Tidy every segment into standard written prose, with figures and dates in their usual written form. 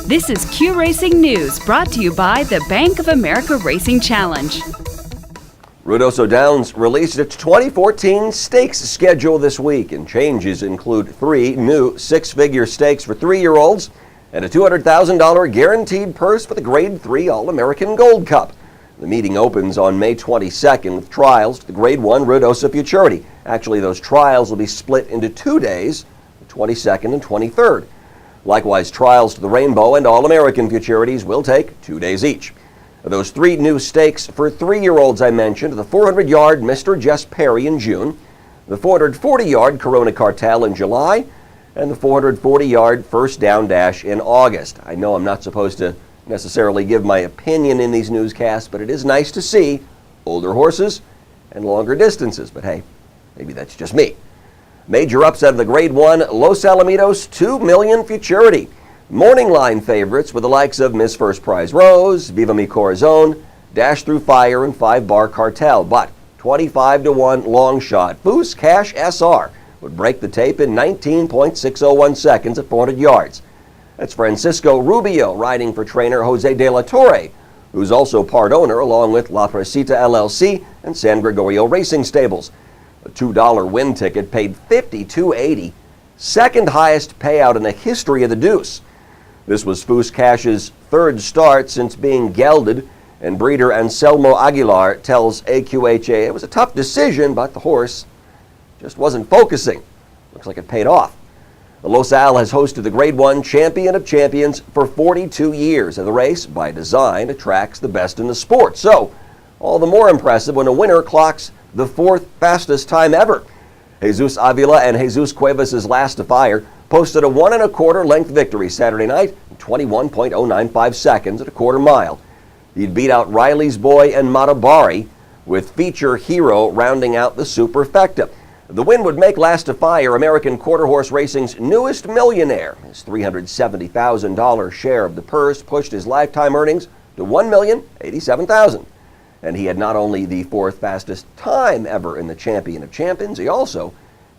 This is Q Racing News, brought to you by the Bank of America Racing Challenge. Ruidoso Downs released its 2014 stakes schedule this week, and changes include 3 new 6-figure stakes for 3-year-olds and a $200,000 guaranteed purse for the Grade 3 All-American Gold Cup. The meeting opens on May 22nd with trials to the Grade 1 Ruidoso Futurity. Actually, those trials will be split into 2 days, the 22nd and 23rd. Likewise, trials to the Rainbow and All-American Futurities will take 2 days each. Those 3 new stakes for 3-year-olds I mentioned, the 400-yard Mr. Jess Perry in June, the 440-yard Corona Cartel in July, and the 440-yard First Down Dash in August. I know I'm not supposed to necessarily give my opinion in these newscasts, but it is nice to see older horses and longer distances. But hey, maybe that's just me. Major upset of the Grade 1 Los Alamitos 2 Million Futurity. Morning line favorites with the likes of Miss First Prize Rose, Viva Mi Corazon, Dash Through Fire, and 5-Bar Cartel. But 25-1 long shot Foos Cash SR would break the tape in 19.601 seconds at 400 yards. That's Francisco Rubio riding for trainer Jose De La Torre, who's also part owner along with La Presita LLC and San Gregorio Racing Stables. A $2 win ticket paid $52.80, second highest payout in the history of the Deuce. This was Foos Cash's 3rd start since being gelded, and breeder Anselmo Aguilar tells AQHA it was a tough decision, but the horse just wasn't focusing. Looks like it paid off. The Los Al has hosted the Grade 1 Champion of Champions for 42 years, and the race, by design, attracts the best in the sport. So, all the more impressive when a winner clocks the 4th fastest time ever. Zeus Avila and Jesus Cuevas' Last to Fire posted a 1 1/4 length victory Saturday night in 21.095 seconds at a quarter mile. He'd beat out Riley's Boy and Matabari, with Feature Hero rounding out the superfecta. The win would make Last to Fire American Quarter Horse Racing's newest millionaire. His $370,000 share of the purse pushed his lifetime earnings to $1,087,000. And he had not only the 4th fastest time ever in the Champion of Champions, he also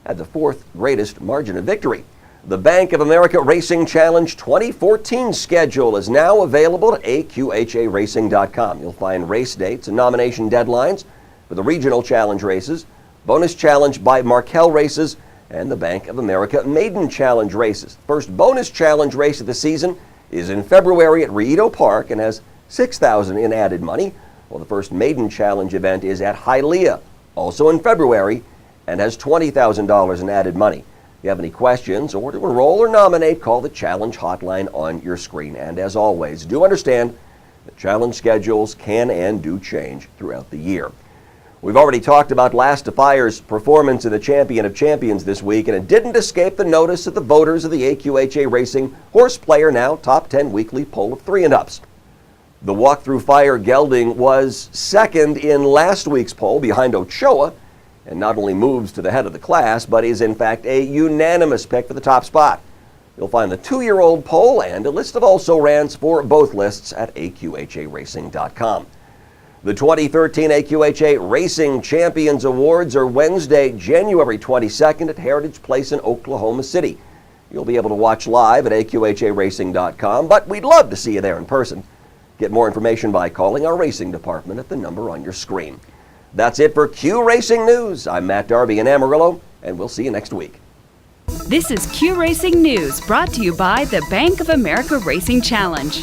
had the 4th greatest margin of victory. The Bank of America Racing Challenge 2014 schedule is now available at aqharacing.com. You'll find race dates and nomination deadlines for the Regional Challenge races, Bonus Challenge by Markel races, and the Bank of America Maiden Challenge races. The first Bonus Challenge race of the season is in February at Rito Park and has $6,000 in added money. Well, the first Maiden Challenge event is at Hialeah, also in February, and has $20,000 in added money. If you have any questions or to enroll or nominate, call the Challenge hotline on your screen. And as always, do understand that challenge schedules can and do change throughout the year. We've already talked about Last to Fire's performance in the Champion of Champions this week, and it didn't escape the notice of the voters of the AQHA Racing Horse Player Now Top 10 Weekly Poll of 3 and Ups. The Walk Through Fire gelding was second in last week's poll behind Ochoa, and not only moves to the head of the class, but is in fact a unanimous pick for the top spot. You'll find the 2-year-old poll and a list of also-rans for both lists at aqharacing.com. The 2013 AQHA Racing Champions Awards are Wednesday, January 22nd at Heritage Place in Oklahoma City. You'll be able to watch live at aqharacing.com, but we'd love to see you there in person. Get more information by calling our racing department at the number on your screen. That's it for Q Racing News. I'm Matt Darby in Amarillo, and we'll see you next week. This is Q Racing News, brought to you by the Bank of America Racing Challenge.